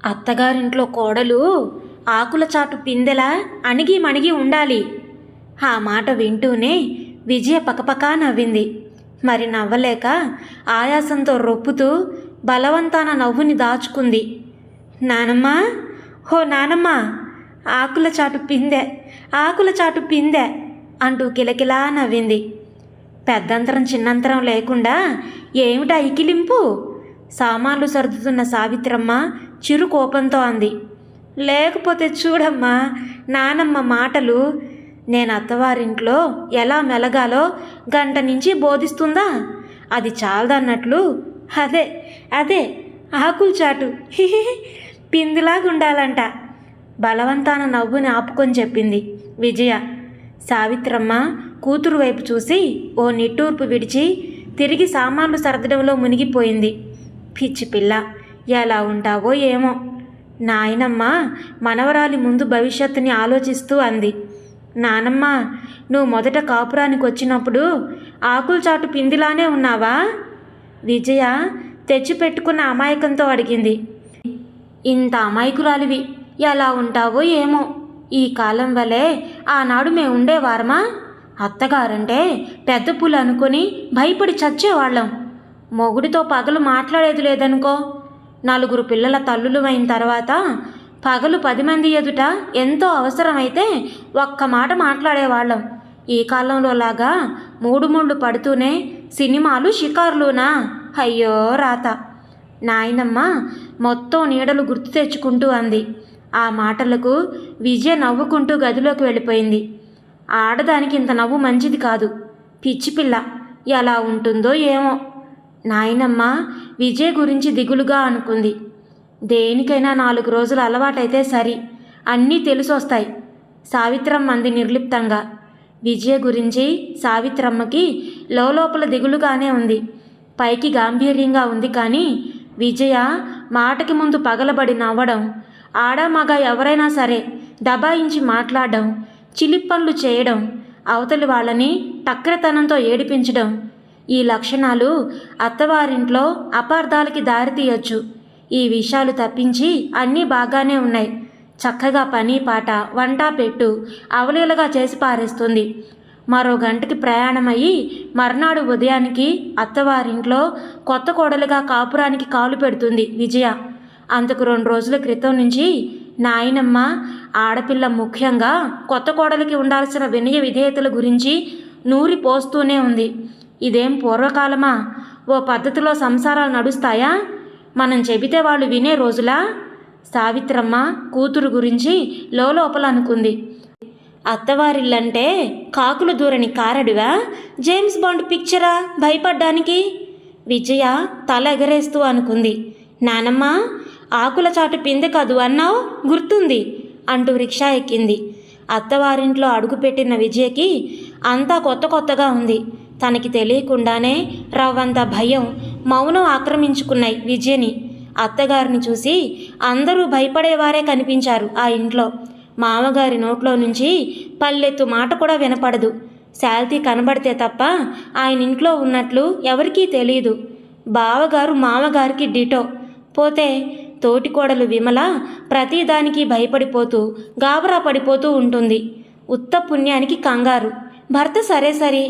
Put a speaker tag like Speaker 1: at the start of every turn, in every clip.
Speaker 1: అత్తగారింట్లో కోడలు ఆకుల చాటు పిందెలా అణిగి మణిగి ఉండాలి. ఆ మాట వింటూనే విజయ పకపకా నవ్వింది. మరి నవ్వలేక ఆయాసంతో రొప్పుతూ బలవంతాన నవ్వుని దాచుకుంది. నానమ్మా, హో నానమ్మా, ఆకుల చాటు పిందె, ఆకుల చాటు పిందె అంటూ కిలకిలా నవ్వింది. పెద్దంతరం చిన్నంతరం లేకుండా ఏమిటా ఇకిలింపు? సామాన్లు సర్దుతున్న సావిత్రమ్మ చిరు కోపంతో అంది. లేకపోతే చూడమ్మా నానమ్మ మాటలు. నేను అత్తవారింట్లో ఎలా మెలగాలో గంట నుంచి బోధిస్తుందా? అది చాలదన్నట్లు అదే అదే ఆకుల చాటు పిందిలాగుండాలంట. బలవంతాన నవ్వుని ఆపుకొని చెప్పింది విజయ. సావిత్రమ్మ కూతురు వైపు చూసి ఓ నిట్టూర్పు విడిచి తిరిగి సామాన్లు సర్దడంలో మునిగిపోయింది. పిచ్చి పిల్ల, ఎలా ఉంటావో ఏమో. నాయనమ్మ మనవరాలి ముందు భవిష్యత్తుని ఆలోచిస్తూ అంది. నానమ్మ, నువ్వు మొదట కాపురానికి వచ్చినప్పుడు ఆకుల చాటు పిందిలానే ఉన్నావా? విజయ తెచ్చిపెట్టుకున్న అమాయకంతో అడిగింది. ఇంత అమాయకురాలివి ఎలా ఉంటావో ఏమో. ఈ కాలం వలె ఆనాడు మేము ఉండేవారమా? అత్తగారంటే పెద్ద పులు అనుకొని భయపడి చచ్చేవాళ్ళం. మొగుడితో పగలు మాట్లాడేది లేదనుకో. నలుగురు పిల్లల తల్లులు అయిన తర్వాత పగలు 10 మంది ఎదుట ఎంతో అవసరమైతే ఒక్క మాట మాట్లాడేవాళ్ళం. ఈ కాలంలో లాగా మూడు ముళ్ళు పడుతూనే సినిమాలు షికారులునా? అయ్యో రాత. నాయనమ్మ మొత్తం నీడలు గుర్తు తెచ్చుకుంటూ అంది. ఆ మాటలకు విజయ నవ్వుకుంటూ గదిలోకి వెళ్ళిపోయింది. ఆడదానికి ఇంత నవ్వు మంచిది కాదు. పిచ్చిపిల్ల ఎలా ఉంటుందో ఏమో. నాయనమ్మ విజయ్ గురించి దిగులుగా అనుకుంది. దేనికైనా 4 రోజులు అలవాటైతే సరి, అన్నీ తెలిసొస్తాయి. సావిత్రమ్మ అంది నిర్లిప్తంగా. విజయ గురించి సావిత్రమ్మకి లోపల దిగులుగానే ఉంది. పైకి గాంభీర్యంగా ఉంది. కానీ విజయ మాటకి ముందు పగలబడి నవ్వడం, ఆడామగ ఎవరైనా సరే దబాయించి మాట్లాడడం, చిలిప్పన్లు చేయడం, అవతలి వాళ్ళని టక్రతనంతో ఏడిపించడం, ఈ లక్షణాలు అత్తవారింట్లో అపార్థాలకి దారితీయొచ్చు. ఈ విషయాలు తప్పించి అన్నీ బాగానే ఉన్నాయి. చక్కగా పని పాట వంట పెట్టు అవలీలగా చేసి పారేస్తుంది. మరో గంటకి ప్రయాణమయ్యి మర్నాడు ఉదయానికి అత్తవారింట్లో కొత్త కోడలుగా కాపురానికి కాలు పెడుతుంది విజయ. అంతకు 2 రోజుల క్రితం నుంచి నాయనమ్మ ఆడపిల్ల ముఖ్యంగా కొత్త కోడలికి ఉండాల్సిన వినయ విధేయతల గురించి నూరి పోస్తూనే ఉంది. ఇదేం పూర్వకాలమా? ఓ పద్ధతిలో సంసారాలు నడుస్తాయా? మనం చెబితే వాళ్ళు వినే రోజులా? సావిత్రమ్మ కూతురు గురించి లోపల అనుకుంది. అత్తవారిల్లంటే కాకులు దూరని కారడువా? James bond పిక్చరా భయపడ్డానికి? విజయ తల ఎగరేస్తూ అనుకుంది. నానమ్మ, ఆకుల చాటు పిందె కాదు అన్నావు, గుర్తుంది అంటూ రిక్షా ఎక్కింది. అత్తవారింట్లో అడుగుపెట్టిన విజయకి అంతా కొత్తగా ఉంది. తనకి తెలియకుండానే రవ్వంత భయం, మౌనం ఆక్రమించుకున్నాయి విజయని. అత్తగారిని చూసి అందరూ భయపడేవారే కనిపించారు ఆ ఇంట్లో. మామగారి నోట్లో నుంచి పల్లెత్తు మాట కూడా వినపడదు. శాల్తీ కనబడితే తప్ప ఆయన ఇంట్లో ఉన్నట్లు ఎవరికీ తెలియదు. బావగారు మామగారికి డిటో. పోతే తోటికోడలు విమల ప్రతిదానికి భయపడిపోతూ గాబరా పడిపోతూ ఉంటుంది. ఉత్త పుణ్యానికి కంగారు. భర్త సరే,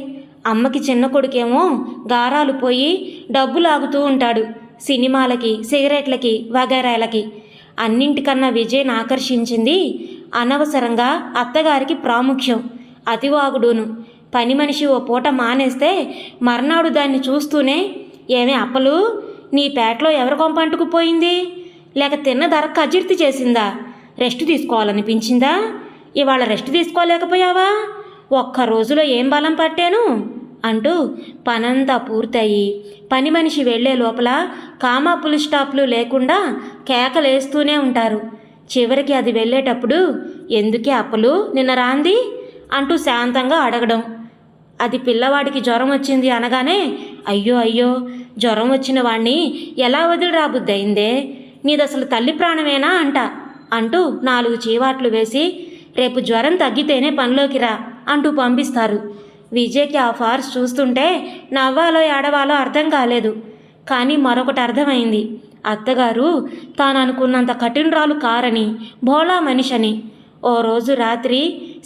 Speaker 1: అమ్మకి చిన్న కొడుకేమో గారాలు పోయి డబ్బు లాగుతూ ఉంటాడు. సినిమాలకి, సిగరెట్లకి, వగైరాలకి. అన్నింటికన్నా విజయ్ని ఆకర్షించింది అనవసరంగా అత్తగారికి ప్రాముఖ్యం, అతివాగుడును. పని మనిషి ఓ పూట మానేస్తే మర్నాడు దాన్ని చూస్తూనే, ఏమే అప్పలు, నీ పేటలో ఎవరి కొంపంటుకుపోయింది? లేక తిన్న ధర కజిర్తి చేసిందా? రెస్ట్ తీసుకోవాలనిపించిందా? ఇవాళ రెస్ట్ తీసుకోలేకపోయావా? ఒక్క రోజులో ఏం బలం పట్టాను అంటూ పనంతా పూర్తయి పని మనిషి వెళ్లే లోపల కామా పులి స్టాప్లు లేకుండా కేకలేస్తూనే ఉంటారు. చివరికి అది వెళ్ళేటప్పుడు, ఎందుకే అప్పలు నిన్న రాంది అంటూ శాంతంగా అడగడం. అది పిల్లవాడికి జ్వరం వచ్చింది అనగానే, అయ్యో జ్వరం వచ్చిన వాణ్ణి ఎలా వదిలి రాబుద్దయిందే, నీదసలు తల్లి ప్రాణమేనా అంటూ 4 చీవాట్లు వేసి, రేపు జ్వరం తగ్గితేనే పనిలోకి రా అంటూ పంపిస్తారు. విజయ్కి ఆ ఫార్స్ చూస్తుంటే నవ్వాలో ఏడవాలో అర్థం కాలేదు. కానీ మరొకటి అర్థమైంది. అత్తగారు తాను అనుకున్నంత కఠినరాలు కారని, భోళా మనిషని. ఓ రోజు రాత్రి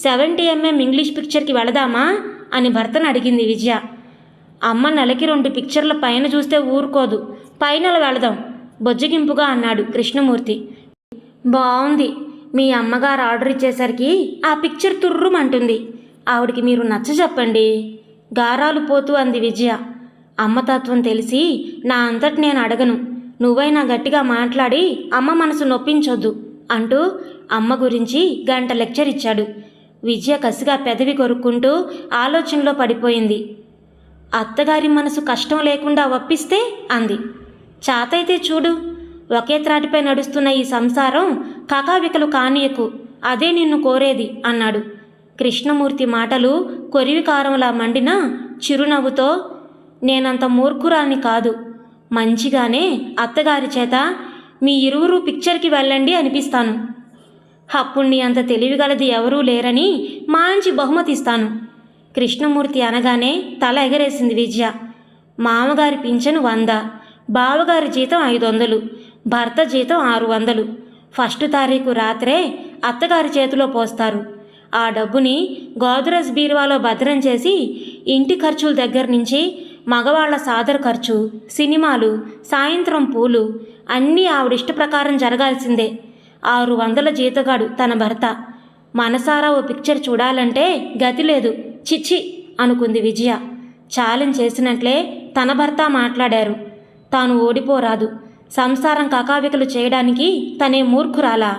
Speaker 1: 70mm ఇంగ్లీష్ పిక్చర్కి వెళదామా అని భర్తను అడిగింది విజయ. అమ్మ నెలకి 2 పిక్చర్ల పైన చూస్తే ఊరుకోదు, పైనల వెళదాం బొజ్జగింపుగా అన్నాడు కృష్ణమూర్తి. బాగుంది, మీ అమ్మగారు ఆర్డర్ ఇచ్చేసరికి ఆ పిక్చర్ తుర్రుమంటుంది. ఆవిడికి మీరు నచ్చ చెప్పండి, గారాలు పోతూ అంది విజయ. అమ్మతత్వం తెలిసి నా అంతటి నేను అడగను, నువ్వైనా గట్టిగా మాట్లాడి అమ్మ మనసు నొప్పించొద్దు అంటూ అమ్మ గురించి గంట లెక్చర్ ఇచ్చాడు. విజయ కసిగా పెదవి కొరుక్కుంటూ ఆలోచనలో పడిపోయింది. అత్తగారి మనసు కష్టం లేకుండా ఒప్పిస్తే అంది. చాతైతే చూడు, ఒకే త్రాటిపై నడుస్తున్న ఈ సంసారం కకావికలు కానీయకు, అదే నిన్ను కోరేది అన్నాడు. కృష్ణమూర్తి మాటలు కొరివికారంలా మండిన చిరునవ్వుతో, నేనంత మూర్ఖురాల్ని కాదు, మంచిగానే అత్తగారి చేత మీ ఇరువురు పిక్చర్కి వెళ్ళండి అనిపిస్తాను. అప్పుడు నీ అంత తెలివిగలది ఎవరూ లేరని మంచి బహుమతి ఇస్తాను. కృష్ణమూర్తి అనగానే తల ఎగరేసింది విజయ. మామగారి పింఛను 100, బావగారి జీతం 500, భర్త జీతం 600. 1 తారీఖు రాత్రే అత్తగారి చేతిలో పోస్తారు. ఆ డబ్బుని గోద్రేజ్ బీరువాలో భద్రం చేసి ఇంటి ఖర్చుల దగ్గర నుంచి మగవాళ్ల సాదర ఖర్చు, సినిమాలు, సాయంత్రం పూలు అన్నీ ఆవిడిష్ట ప్రకారం జరగాల్సిందే. 600 జీతగాడు తన భర్త. మనసారా ఓ పిక్చర్ చూడాలంటే గతి లేదు, చిచ్చి అనుకుంది విజయ. ఛాలెంజ్ చేసినట్లే తన భర్త మాట్లాడారు. తాను ఓడిపోరాదు, సంసారం కకావికలు చేయడానికి తనే మూర్ఖురాలా,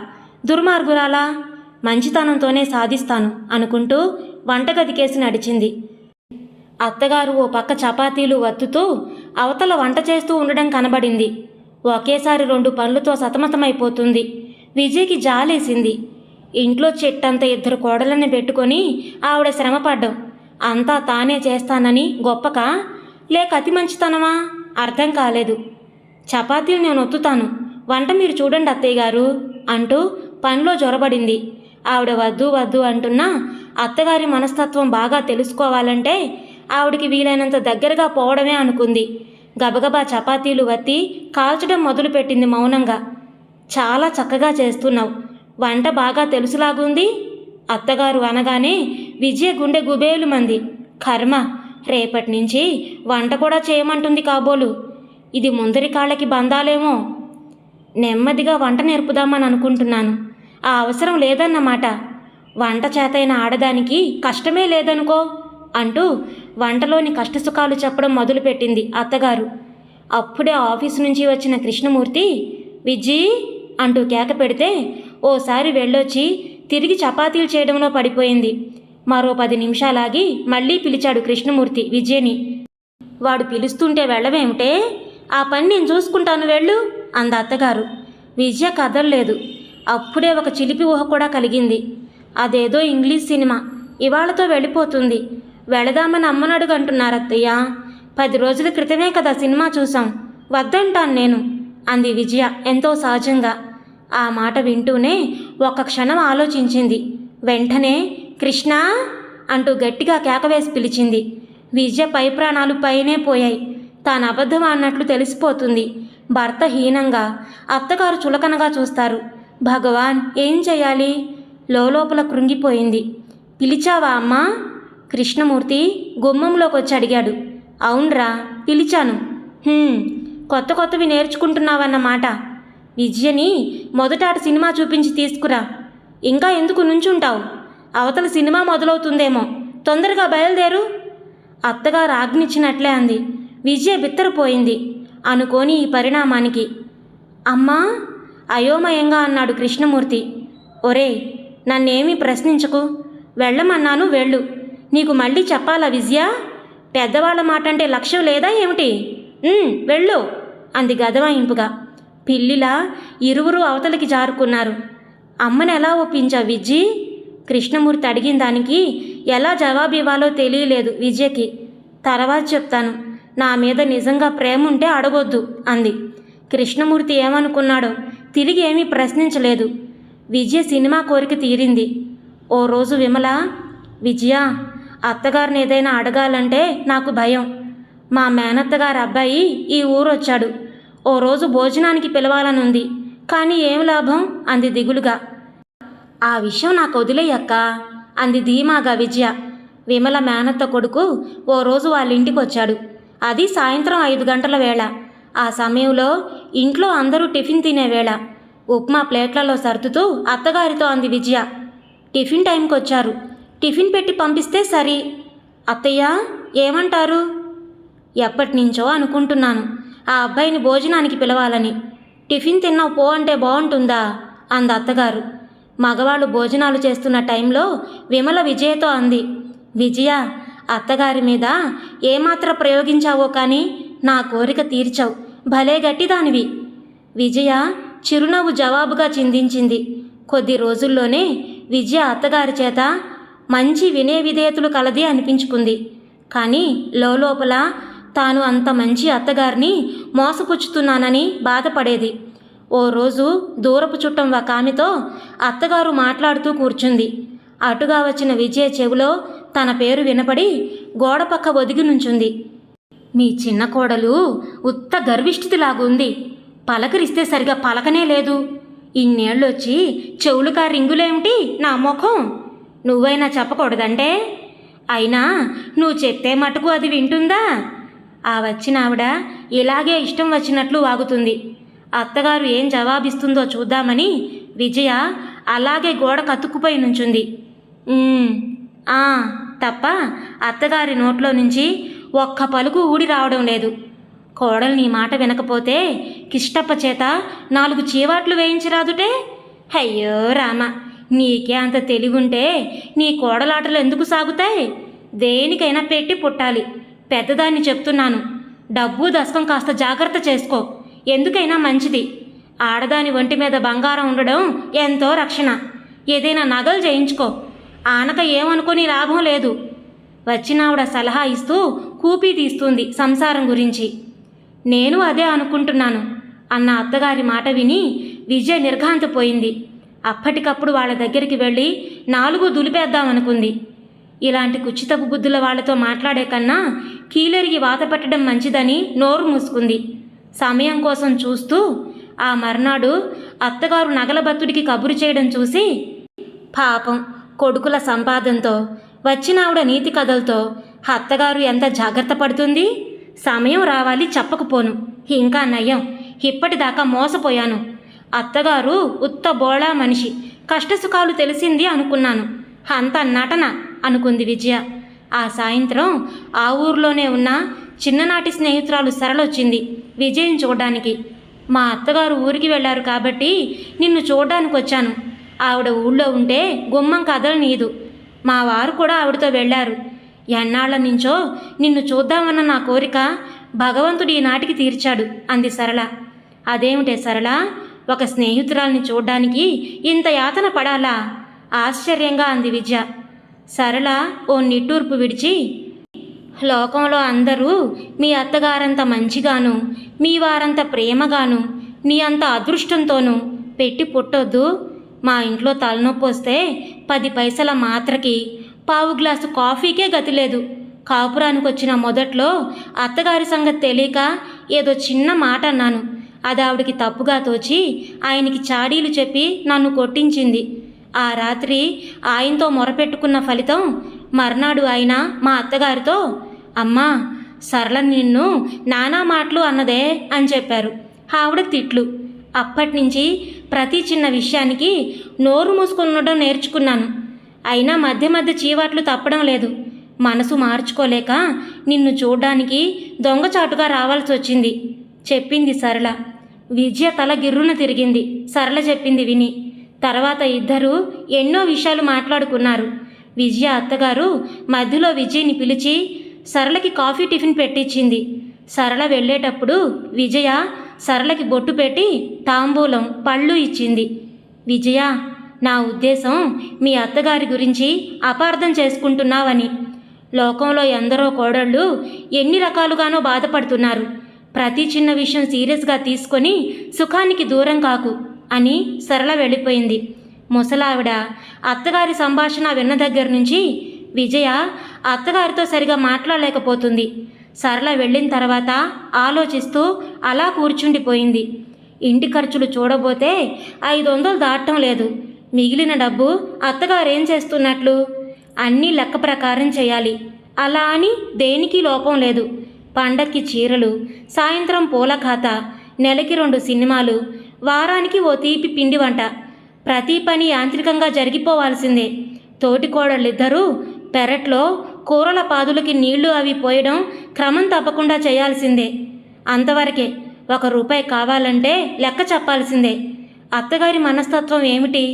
Speaker 1: దుర్మార్గురాలా, మంచితనంతోనే సాధిస్తాను అనుకుంటూ వంటగదికేసి నడిచింది. అత్తగారు ఓ పక్క చపాతీలు వత్తుతూ అవతల వంట చేస్తూ ఉండడం కనబడింది. ఒకేసారి 2 పనులతో సతమతమైపోతుంది. విజయ్కి జాలేసింది. ఇంట్లో చెట్టంత 2 కోడలని పెట్టుకొని ఆవిడ శ్రమపడ్డం అంతా తానే చేస్తానని గొప్పకా, లేక అతి మంచితనమా అర్థం కాలేదు. చపాతీలు నేను ఒత్తుతాను, వంట మీరు చూడండి అత్తయ్య గారు అంటూ పనిలో జొరబడింది. ఆవిడ వద్దు వద్దు అంటున్నా అత్తగారి మనస్తత్వం బాగా తెలుసుకోవాలంటే ఆవిడికి వీలైనంత దగ్గరగా పోవడమే అనుకుంది. గబగబా చపాతీలు వత్తి కాల్చడం మొదలుపెట్టింది మౌనంగా. చాలా చక్కగా చేస్తున్నావు, వంట బాగా తెలుసులాగుంది అత్తగారు అనగానే విజయ గుండె గుబేలుమంది. కర్మ, రేపటి నుంచి వంట కూడా చేయమంటుంది కాబోలు. ఇది ముందరి కాళ్ళకి బంధాలేమో. నెమ్మదిగా వంట నేర్పుదామని అనుకుంటున్నాను, ఆ అవసరం లేదన్నమాట. వంట చేతైన ఆడదానికి కష్టమే లేదనుకో అంటూ వంటలోని కష్టసుఖాలు చెప్పడం మొదలుపెట్టింది అత్తగారు. అప్పుడే ఆఫీసు నుంచి వచ్చిన కృష్ణమూర్తి విజ్జీ అంటూ కేక పెడితే ఓసారి వెళ్ళొచ్చి తిరిగి చపాతీలు చేయడంలో పడిపోయింది. మరో 10 నిమిషాలాగి మళ్ళీ పిలిచాడు కృష్ణమూర్తి విజయని. వాడు పిలుస్తుంటే వెళ్ళవేమిటే, ఆ పని నేను చూసుకుంటాను వెళ్ళు అంద అత్తగారు. విజయ కదలలేదు. అప్పుడే ఒక చిలిపి ఊహ కూడా కలిగింది. అదేదో ఇంగ్లీష్ సినిమా, ఇవాళతో వెళ్ళిపోతుంది, వెళదామని అమ్మనడుగు అంటున్నారు అత్తయ్య. 10 రోజుల క్రితమే కదా సినిమా చూసాం, వద్దంటాను నేను అంది విజయ ఎంతో సహజంగా. ఆ మాట వింటూనే ఒక్క క్షణం ఆలోచించింది. వెంటనే కృష్ణ అంటూ గట్టిగా కేకవేసి పిలిచింది. విజయ పై ప్రాణాలు పైనే పోయాయి. తాను అబద్ధం అన్నట్లు తెలిసిపోతుంది. భర్త హీనంగా, అత్తగారు చులకనగా చూస్తారు. భగవాన్, ఏం చేయాలి? లోపల కృంగిపోయింది. పిలిచావా అమ్మా? కృష్ణమూర్తి గుమ్మంలోకి వచ్చి అడిగాడు. అవునరా, పిలిచాను. కొత్త కొత్తవి నేర్చుకుంటున్నావన్నమాట. విజయని మొదట సినిమా చూపించి తీసుకురా. ఇంకా ఎందుకు నుంచుంటావు? అవతల సినిమా మొదలవుతుందేమో, తొందరగా బయలుదేరు అత్తగారు ఆజ్ఞించినట్లే అంది. విజయ బిత్తరపోయింది అనుకోని ఈ పరిణామానికి. అమ్మా అయోమయంగా అన్నాడు కృష్ణమూర్తి. ఒరే, నన్నేమీ ప్రశ్నించకు, వెళ్ళమన్నాను వెళ్ళు. నీకు మళ్ళీ చెప్పాలా విజయ? పెద్దవాళ్ళ మాట అంటే లక్ష్యం లేదా ఏమిటి? వెళ్ళు అంది గదవాయింపుగా. పిల్లిలా ఇరువురు అవతలికి జారుకున్నారు. అమ్మని ఎలా ఒప్పించావు విజ్జి? కృష్ణమూర్తి అడిగిన దానికి ఎలా జవాబు ఇవ్వాలో తెలియలేదు విజయకి. తర్వాత చెప్తాను, నా మీద నిజంగా ప్రేమ ఉంటే అడగొద్దు అంది. కృష్ణమూర్తి ఏమనుకున్నాడో తిరిగి ఏమీ ప్రశ్నించలేదు. విజయ సినిమా కోరిక తీరింది. ఓ రోజు విమల, విజయ, అత్తగారిని ఏదైనా అడగాలంటే నాకు భయం. మా మేనత్తగారి అబ్బాయి ఈ ఊరొచ్చాడు. ఓ రోజు భోజనానికి పిలవాలనుంది, కానీ ఏం లాభం అంది దిగులుగా. ఆ విషయం నాకు వదిలేయక్క అంది ధీమాగా విజయ. విమల మేనత్త కొడుకు ఓ రోజు వాళ్ళ ఇంటికి వచ్చాడు. అది సాయంత్రం 5 గంటల వేళ. ఆ సమయంలో ఇంట్లో అందరూ టిఫిన్ తినే వేళ. ఉప్మా ప్లేట్లలో సర్దుతూ అత్తగారితో అంది విజయ. టిఫిన్ టైంకి వచ్చారు, టిఫిన్ పెట్టి పంపిస్తే సరి. అత్తయ్య ఏమంటారు? ఎప్పటినుంచో అనుకుంటున్నాను ఆ అబ్బాయిని భోజనానికి పిలవాలని. టిఫిన్ తిన్నావు పో అంటే బాగుంటుందా అంది అత్తగారు. మగవాళ్ళు భోజనాలు చేస్తున్న టైంలో విమల విజయతో అంది. విజయ, అత్తగారి మీద ఏమాత్రం ప్రయోగించావో కానీ నా కోరిక తీర్చావు, భలే గట్టిదానివి. విజయ చిరునవ్వు జవాబుగా చిందించింది. కొద్ది రోజుల్లోనే విజయ అత్తగారి చేత మంచి వినయ విధేయతలు కలది అనిపించుకుంది. కానీ లోపల తాను అంత మంచి అత్తగారిని మోసపుచ్చుతున్నానని బాధపడేది. ఓ రోజు దూరపు చుట్టం ఒక ఆమెతో అత్తగారు మాట్లాడుతూ కూర్చుంది. అటుగా వచ్చిన విజయ చెవిలో తన పేరు వినపడి గోడ పక్క ఒదిగి నుంచుంది. మీ చిన్న కోడలు ఉత్త గర్విష్ఠితిలాగుంది, పలకరిస్తే సరిగా పలకనే లేదు. ఇన్నేళ్ళొచ్చి చెవులుకా రింగులేమిటి నా ముఖం? నువ్వైనా చెప్పకూడదంటే? అయినా నువ్వు చెప్తే మటుకు అది వింటుందా? ఆ వచ్చిన ఆవిడ ఇలాగే ఇష్టం వచ్చినట్లు వాగుతుంది. అత్తగారు ఏం జవాబిస్తుందో చూద్దామని విజయ అలాగే గోడ కతుక్కుపోయి నుంచుంది. తప్ప అత్తగారి నోట్లో నుంచి ఒక్క పలుకు ఊడి రావడం లేదు. కోడలు నీ మాట వినకపోతే కిష్టప్ప చేత 4 చీవాట్లు వేయించరాదుటే? అయ్యో రామ, నీకే అంత తెలివుంటే నీ కోడలాటలు ఎందుకు సాగుతాయి? దేనికైనా పెట్టి పుట్టాలి. పెద్దదాన్ని చెప్తున్నాను, డబ్బు దశకం కాస్త జాగ్రత్త చేసుకో, ఎందుకైనా మంచిది. ఆడదాని ఒంటి మీద బంగారం ఉండడం ఎంతో రక్షణ. ఏదైనా నగలు చేయించుకో, ఆనక ఏమనుకుని లాభం లేదు. వచ్చినావిడ సలహా ఇస్తూ కూపీ తీస్తుంది సంసారం గురించి. నేను అదే అనుకుంటున్నాను అన్న అత్తగారి మాట విని విజయ నిర్ఘాంతపోయింది. అప్పటికప్పుడు వాళ్ళ దగ్గరికి వెళ్ళి 4 దులిపేద్దామనుకుంది. ఇలాంటి కుచితపు బుద్ధుల వాళ్లతో మాట్లాడే కన్నా కీలెరిగి వాత పెట్టడం మంచిదని నోరు మూసుకుంది. సమయం కోసం చూస్తూ ఆ మర్నాడు అత్తగారు నగల బత్తుడికి కబురు చేయడం చూసి, పాపం కొడుకుల సంపాదనతో వచ్చినావిడ నీతి కథలతో అత్తగారు ఎంత జాగ్రత్త పడుతుంది. సమయం రావాలి చెప్పకపోను, ఇంకా నయం, ఇప్పటిదాకా మోసపోయాను. అత్తగారు ఉత్త బోళా మనిషి, కష్టసుఖాలు తెలిసింది అనుకున్నాను, అంత నటన అనుకుంది విజయ. ఆ సాయంత్రం ఆ ఊర్లోనే ఉన్న చిన్ననాటి స్నేహితురాలు సరళొచ్చింది విజయని చూడ్డానికి. మా అత్తగారు ఊరికి వెళ్ళారు కాబట్టి నిన్ను చూడ్డానికి వచ్చాను. ఆవిడ ఊళ్ళో ఉంటే గుమ్మం కదలనీయదు. మా వారు కూడా ఆవిడతో వెళ్ళారు. ఎన్నాళ్ల నుంచో నిన్ను చూద్దామన్న నా కోరిక భగవంతుడు ఈనాటికి తీర్చాడు అంది సరళ. అదేమిటే సరళ, ఒక స్నేహితురాల్ని చూడ్డానికి ఇంత యాతన పడాలా? ఆశ్చర్యంగా అంది విజయ. సరళ ఓ నిట్టూర్పు విడిచి, లోకంలో అందరూ మీ అత్తగారంత మంచిగాను, మీ వారంత ప్రేమగాను, నీ అంత అదృష్టంతోనూ పెట్టి పుట్టొద్దు. మా ఇంట్లో తలనొప్పి వస్తే 10 పైసల మాత్రకి, పావు గ్లాసు కాఫీకే గతి లేదు. కాపురానికి వచ్చిన మొదట్లో అత్తగారి సంగతి తెలియక ఏదో చిన్న మాట అన్నాను. అది ఆవిడికి తప్పుగా తోచి ఆయనకి చాడీలు చెప్పి నన్ను కొట్టించింది. ఆ రాత్రి ఆయనతో మొరపెట్టుకున్న ఫలితం మర్నాడు ఆయన మా అత్తగారితో, అమ్మా సరళ నిన్ను నానా మాటలు అన్నదే అని చెప్పారు. ఆవిడ తిట్లు. అప్పటినుంచి ప్రతి చిన్న విషయానికి నోరు మూసుకొని ఉండడం నేర్చుకున్నాను. అయినా మధ్య మధ్య చీవాట్లు తప్పడం లేదు. మనసు మార్చుకోలేక నిన్ను చూడ్డానికి దొంగచాటుగా రావాల్సి వచ్చింది చెప్పింది సరళ. విజయ తల గిర్రున తిరిగింది సరళ చెప్పింది విని. తర్వాత ఇద్దరూ ఎన్నో విషయాలు మాట్లాడుకున్నారు. విజయ అత్తగారు మధ్యలో విజయ్ని పిలిచి సరళకి కాఫీ టిఫిన్ పెట్టించింది. సరళ వెళ్ళేటప్పుడు విజయ సరళకి బొట్టు పెట్టి తాంబూలం పళ్ళు ఇచ్చింది. విజయ, నా ఉద్దేశం మీ అత్తగారి గురించి అపార్థం చేసుకుంటున్నావని. లోకంలో ఎందరో కోడళ్ళు ఎన్ని రకాలుగానో బాధపడుతున్నారు. ప్రతి చిన్న విషయం సీరియస్గా తీసుకొని సుఖానికి దూరం కాకు అని సరళ వెళ్ళిపోయింది. ముసలావిడ అత్తగారి సంభాషణ విన్న దగ్గర నుంచి విజయ అత్తగారితో సరిగా మాట్లాడలేకపోతుంది. సరళ వెళ్ళిన తర్వాత ఆలోచిస్తూ అలా కూర్చుండిపోయింది. ఇంటి ఖర్చులు చూడబోతే 500 దాటం లేదు. మిగిలిన డబ్బు అత్తగారేం చేస్తున్నట్లు? అన్నీ లెక్క ప్రకారం చేయాలి. అలా అని దేనికి లోపం లేదు. పండక్కి చీరలు, సాయంత్రం పూల ఖాతా, నెలకి 2 సినిమాలు, వారానికి ఓ తీపి పిండి వంట. ప్రతి పని యాంత్రికంగా జరిగిపోవాల్సిందే. తోటికోడళ్ళిద్దరూ పెరట్లో కూరల పాదులకి నీళ్లు అవి పోయడం క్రమం తప్పకుండా చేయాల్సిందే. అంతవరకే. 1 రూపాయి కావాలంటే లెక్క చెప్పాల్సిందే. అత్తగారి మనస్తత్వం ఏమిటి?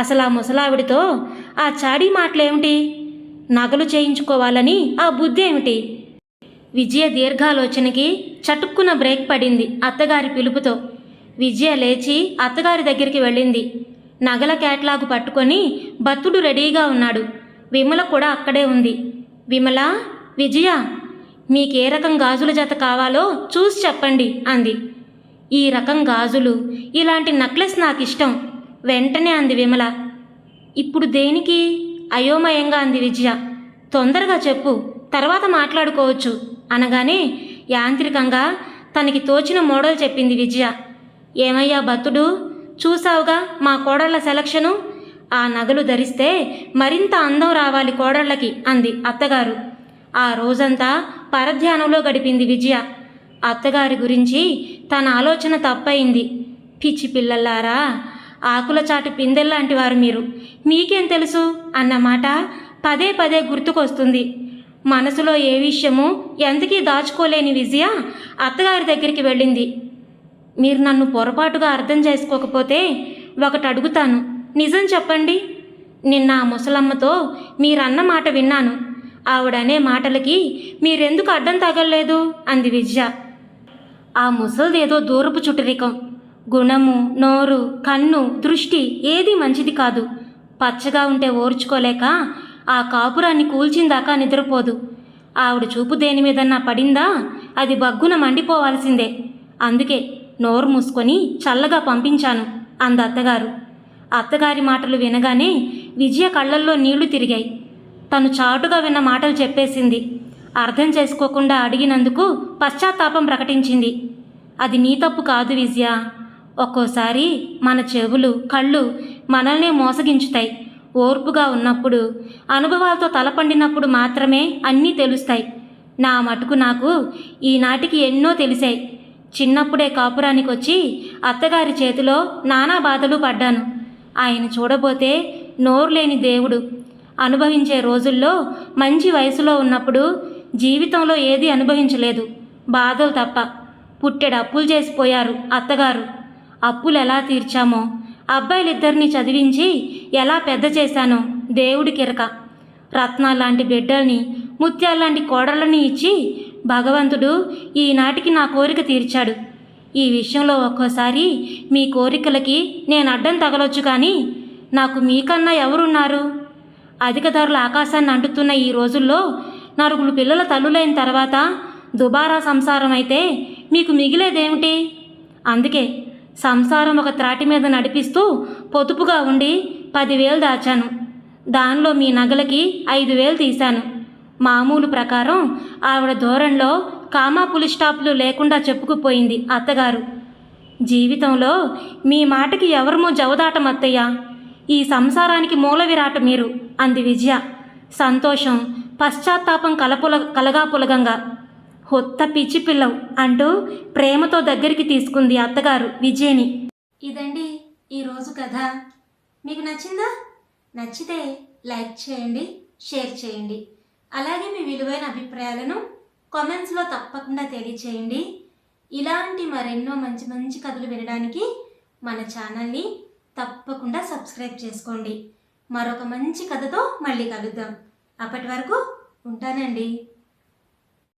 Speaker 1: అసలు ఆ ముసలావిడితో ఆ చాడీ మాటలేమిటి? నగలు చేయించుకోవాలని ఆ బుద్ధి ఏమిటి? విజయ దీర్ఘాలోచనకి చటుక్కున బ్రేక్ పడింది అత్తగారి పిలుపుతో. విజయ లేచి అత్తగారి దగ్గరికి వెళ్ళింది. నగల క్యాట్లాగు పట్టుకొని భత్తుడు రెడీగా ఉన్నాడు. విమల కూడా అక్కడే ఉంది. విమల, విజయ, మీకే రకం గాజుల జత కావాలో చూసి చెప్పండి అంది. ఈ రకం గాజులు, ఇలాంటి నెక్లెస్ నాకిష్టం వెంటనే అంది విమల. ఇప్పుడు దేనికి? అయోమయంగా అంది విజయ. తొందరగా చెప్పు, తర్వాత మాట్లాడుకోవచ్చు అనగానే యాంత్రికంగా తనకి తోచిన మోడల్ చెప్పింది విజయ. ఏమయ్యా భత్తుడు, చూసావుగా మా కోడళ్ల సెలక్షను? ఆ నగలు ధరిస్తే మరింత అందం రావాలి కోడళ్ళకి అంది అత్తగారు. ఆ రోజంతా పరధ్యానంలో గడిపింది విజయ. అత్తగారి గురించి తన ఆలోచన తప్పయింది. పిచ్చి పిల్లల్లారా, ఆకుల చాటు పిందెల్లాంటి వారు మీరు, మీకేం తెలుసు అన్నమాట పదే పదే గుర్తుకొస్తుంది. మనసులో ఏ విషయము ఎంతకీ దాచుకోలేని విజయ అత్తగారి దగ్గరికి వెళ్ళింది. మీరు నన్ను పొరపాటుగా అర్థం చేసుకోకపోతే ఒకటి అడుగుతాను, నిజం చెప్పండి. నిన్న ఆ ముసలమ్మతో మీరన్న మాట విన్నాను. ఆవిడనే మాటలకి మీరెందుకు అడ్డం తగలలేదు అంది విజయ. ఆ ముసలిదేదో దూరపు చుట్టరికం. గుణము, నోరు, కన్ను, దృష్టి ఏదీ మంచిది కాదు. పచ్చగా ఉంటే ఓర్చుకోలేక ఆ కాపురాన్ని కూల్చిందాకా నిద్రపోదు. ఆవిడ చూపు దేని మీదన్నా పడిందా అది బగ్గున మండిపోవాల్సిందే. అందుకే నోరు మూసుకొని చల్లగా పంపించాను అంది అత్తగారు. అత్తగారి మాటలు వినగానే విజయ కళ్ళల్లో నీళ్లు తిరిగాయి. తను చాటుగా విన్న మాటలు చెప్పేసింది. అర్థం చేసుకోకుండా అడిగినందుకు పశ్చాత్తాపం ప్రకటించింది. అది నీ తప్పు కాదు విజయ. ఒక్కోసారి మన చెవులు, కళ్ళు మనల్నే మోసగించుతాయి. ఓర్పుగా ఉన్నప్పుడు, అనుభవాలతో తలపండినప్పుడు మాత్రమే అన్నీ తెలుస్తాయి. నా మటుకు నాకు ఈనాటికి ఎన్నో తెలిసాయి. చిన్నప్పుడే కాపురానికి వచ్చి అత్తగారి చేతిలో నానా బాధలు పడ్డాను. ఆయన చూడబోతే నోరు లేని దేవుడు. అనుభవించే రోజుల్లో మంచి వయసులో ఉన్నప్పుడు జీవితంలో ఏది అనుభవించలేదు, బాధలు తప్ప. పుట్టెడు అప్పులు చేసిపోయారు అత్తగారు. అప్పులు ఎలా తీర్చామో, అబ్బాయిలిద్దరినీ చదివించి ఎలా పెద్ద చేశానో దేవుడికిరక. రత్నాలాంటి బిడ్డల్ని, ముత్యాల్లాంటి కోడళ్ళని ఇచ్చి భగవంతుడు ఈనాటికి నా కోరిక తీర్చాడు. ఈ విషయంలో ఒక్కోసారి మీ కోరికలకి నేను అడ్డం తగలొచ్చు, కానీ నాకు మీకన్నా ఎవరున్నారు? అధిక ధరల ఆకాశాన్ని అంటుతున్న ఈ రోజుల్లో 4 పిల్లల తల్లులైన తర్వాత దుబారా సంసారం అయితే మీకు మిగిలేదేమిటి? అందుకే సంసారం ఒక త్రాటి మీద నడిపిస్తూ పొదుపుగా ఉండి 10,000 దాచాను. దానిలో మీ నగలకి 5,000 తీశాను. మామూలు ప్రకారం ఆవిడ ధోరణిలో కామా పులిస్టాప్లు లేకుండా చెప్పుకుపోయింది అత్తగారు. జీవితంలో మీ మాటకి ఎవరమూ జవదాటం అత్తయ్య. ఈ సంసారానికి మూల విరాట మీరు అంది విజయ. సంతోషం, పశ్చాత్తాపం కలగాపులగంగా. హొత్త పిచ్చి పిల్లవు అంటూ ప్రేమతో దగ్గరికి తీసుకుంది అత్తగారు విజయని. ఇదండి ఈరోజు కథ. మీకు నచ్చిందా? నచ్చితే లైక్ చేయండి, షేర్ చేయండి. అలాగే మీ విలువైన అభిప్రాయాలను కామెంట్స్లో తప్పకుండా తెలియచేయండి. ఇలాంటి మరెన్నో మంచి మంచి కథలు వినడానికి మన ఛానల్ని తప్పకుండా సబ్స్క్రైబ్ చేసుకోండి. మరొక మంచి కథతో మళ్ళీ కలుద్దాం. అప్పటి వరకు ఉంటానండి.